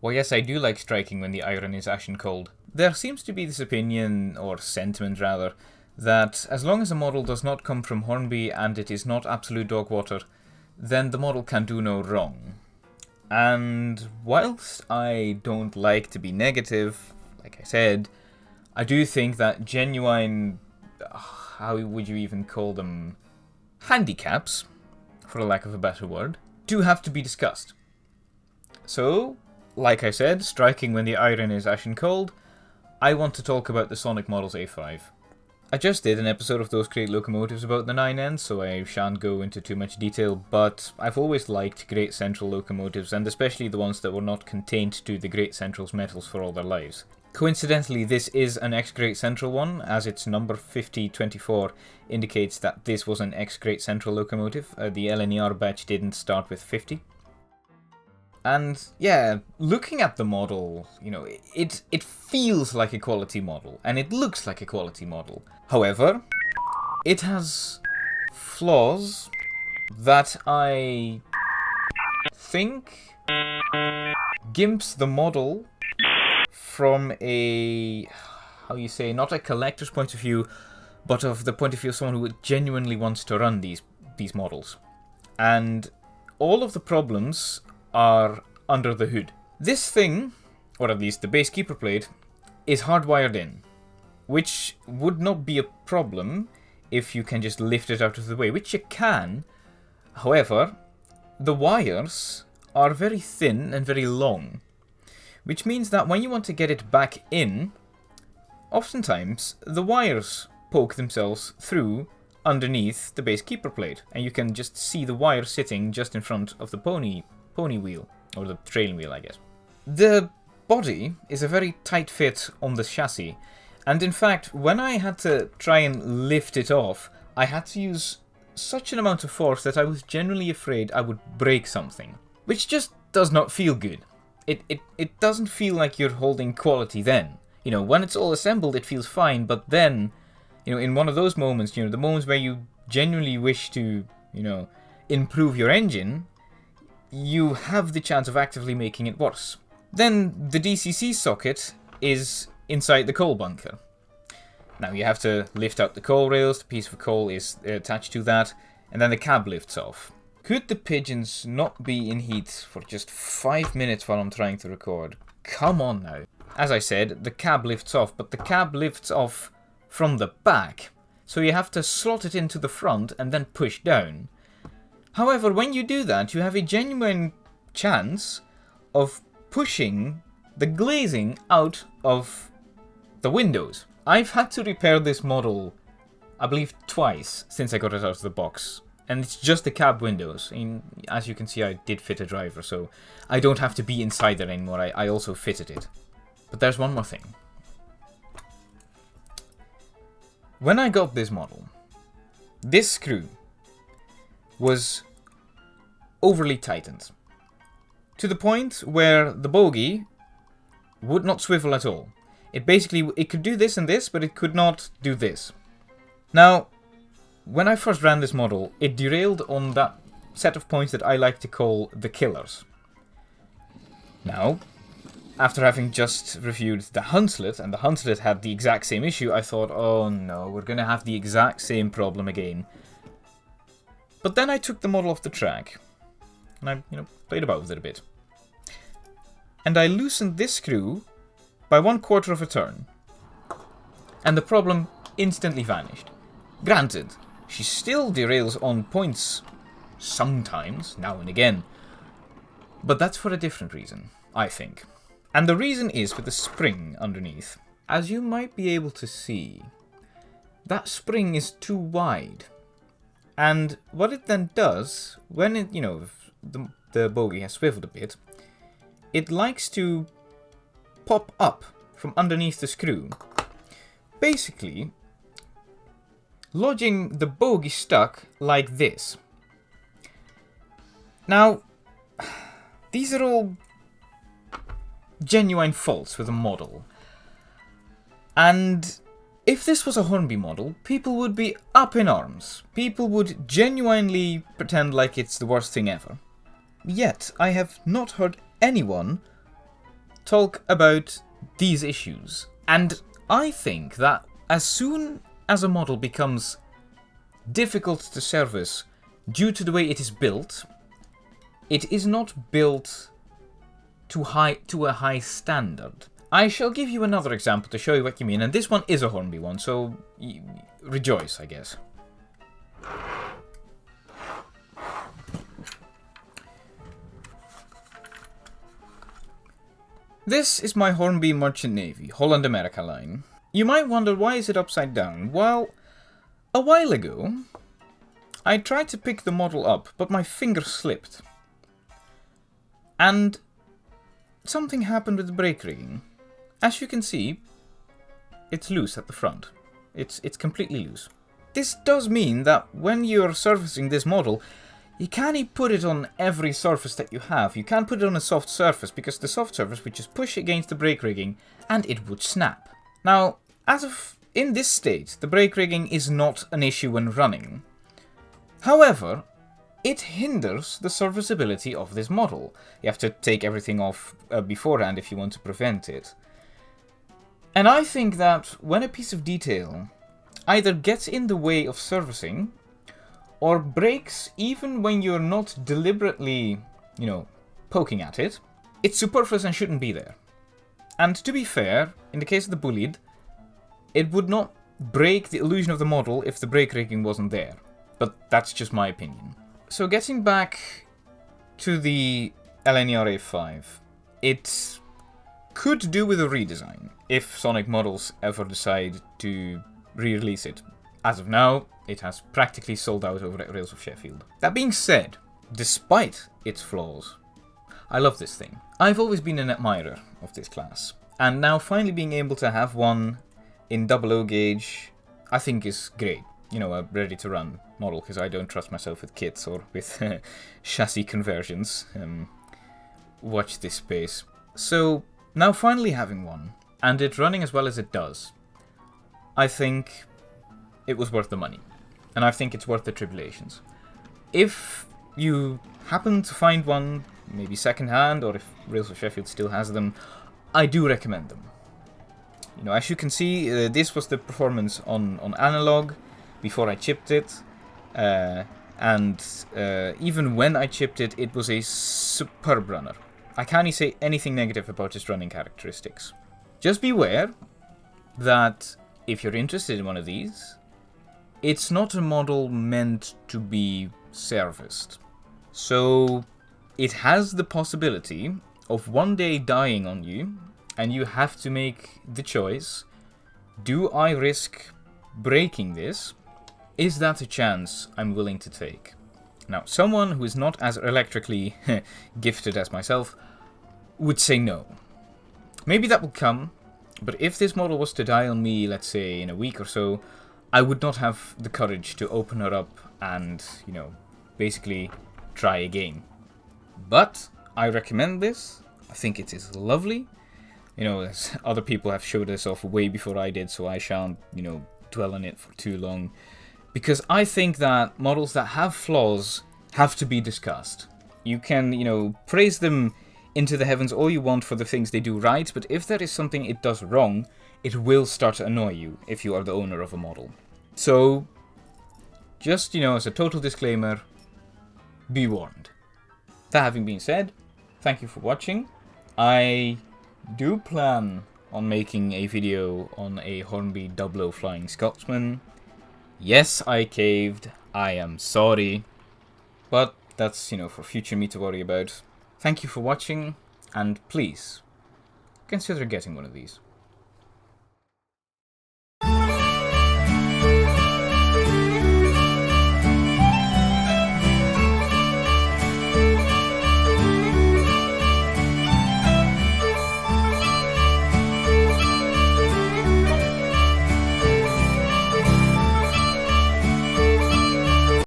Well, yes, I do like striking when the iron is ashen cold. There seems to be this opinion, or sentiment rather, that as long as a model does not come from Hornby and it is not absolute dog water, then the model can do no wrong. And whilst I don't like to be negative, like I said, I do think that genuine, how would you even call them, handicaps, for a lack of a better word, do have to be discussed. So, like I said, striking when the iron is ashen cold, I want to talk about the Sonic Models A5. I just did an episode of Those Great Locomotives about the 9N, so I shan't go into too much detail, but I've always liked Great Central locomotives, and especially the ones that were not contained to the Great Central's metals for all their lives. Coincidentally, this is an ex-Great Central one, as its number 5024 indicates that this was an ex-Great Central locomotive. The LNER batch didn't start with 50. And yeah, looking at the model, it feels like a quality model, and it looks like a quality model. However, it has flaws that I think gimps the model from a, not a collector's point of view, but of the point of view of someone who genuinely wants to run these models. And all of the problems are under the hood. This thing, or at least the base keeper plate, is hardwired in, which would not be a problem if you can just lift it out of the way, which you can. However, the wires are very thin and very long, which means that when you want to get it back in, oftentimes the wires poke themselves through underneath the base keeper plate, and you can just see the wire sitting just in front of the pony wheel, or the trailing wheel, I guess. The body is a very tight fit on the chassis, and in fact, when I had to try and lift it off, I had to use such an amount of force that I was genuinely afraid I would break something, which just does not feel good. It doesn't feel like you're holding quality then. When it's all assembled, it feels fine, but then, in one of those moments, the moments where you genuinely wish to, improve your engine, you have the chance of actively making it worse. Then the DCC socket is inside the coal bunker. Now you have to lift out the coal rails, the piece of coal is attached to that, and then the cab lifts off. Could the pigeons not be in heat for just 5 minutes while I'm trying to record? Come on now. As I said, the cab lifts off, but the cab lifts off from the back, so you have to slot it into the front and then push down. However, when you do that, you have a genuine chance of pushing the glazing out of the windows. I've had to repair this model, I believe, twice since I got it out of the box. And it's just the cab windows. And as you can see, I did fit a driver, so I don't have to be inside there anymore. I also fitted it. But there's one more thing. When I got this model, this screw was overly tightened, to the point where the bogie would not swivel at all. It could do this and this, but it could not do this. Now, when I first ran this model, it derailed on that set of points that I like to call the killers. Now, after having just reviewed the Hunslet, and the Hunslet had the exact same issue, I thought, oh no, we're going to have the exact same problem again. But then I took the model off the track, and I, played about with it a bit. And I loosened this screw by 1/4 of a turn. And the problem instantly vanished. Granted, she still derails on points sometimes, now and again. But that's for a different reason, I think. And the reason is with the spring underneath. As you might be able to see, that spring is too wide. And what it then does, when it, the bogie has swiveled a bit, it likes to pop up from underneath the screw, basically lodging the bogie stuck like this. Now, these are all genuine faults with a model. And if this was a Hornby model, people would be up in arms. People would genuinely pretend like it's the worst thing ever. Yet, I have not heard anyone talk about these issues. And I think that as soon as a model becomes difficult to service due to the way it is built, it is not built to a high standard. I shall give you another example to show you what you mean, and this one is a Hornby one, so rejoice, I guess. This is my Hornby Merchant Navy, Holland America line. You might wonder, why is it upside down? Well, a while ago, I tried to pick the model up, but my finger slipped. And something happened with the brake rigging. As you can see, it's loose at the front. It's completely loose. This does mean that when you're surfacing this model, you can't put it on every surface that you have. You can't put it on a soft surface, because the soft surface would just push against the brake rigging and it would snap. Now, in this state, the brake rigging is not an issue when running. However, it hinders the serviceability of this model. You have to take everything off beforehand if you want to prevent it. And I think that when a piece of detail either gets in the way of servicing, or breaks even when you're not deliberately, poking at it, it's superfluous and shouldn't be there. And to be fair, in the case of the Bullied, it would not break the illusion of the model if the brake rigging wasn't there. But that's just my opinion. So getting back to the LNER A5, it could do with a redesign if Sonic Models ever decide to re-release it. As of now, it has practically sold out over at Rails of Sheffield. That being said, despite its flaws, I love this thing. I've always been an admirer of this class, and now finally being able to have one in 00 gauge, I think is great. A ready-to-run model, because I don't trust myself with kits or with chassis conversions. Watch this space. So, now finally having one, and it running as well as it does, I think it was worth the money. And I think it's worth the tribulations. If you happen to find one, maybe second-hand, or if Rails of Sheffield still has them, I do recommend them. As you can see, this was the performance on analog before I chipped it, and even when I chipped it, it was a superb runner. I can't say anything negative about its running characteristics. Just beware that if you're interested in one of these, it's not a model meant to be serviced. So it has the possibility of one day dying on you, and you have to make the choice, do I risk breaking this? Is that a chance I'm willing to take? Now, someone who is not as electrically gifted as myself would say no. Maybe that will come, but if this model was to die on me, let's say in a week or so, I would not have the courage to open her up and, basically try again. But I recommend this. I think it is lovely. As other people have showed this off way before I did, so I shan't, dwell on it for too long. Because I think that models that have flaws have to be discussed. You can, praise them into the heavens all you want for the things they do right, but if there is something it does wrong, it will start to annoy you if you are the owner of a model. So, just, as a total disclaimer, be warned. That having been said, thank you for watching. I do plan on making a video on a Hornby 00 Flying Scotsman. Yes, I caved. I am sorry. But that's, for future me to worry about. Thank you for watching, and please, consider getting one of these.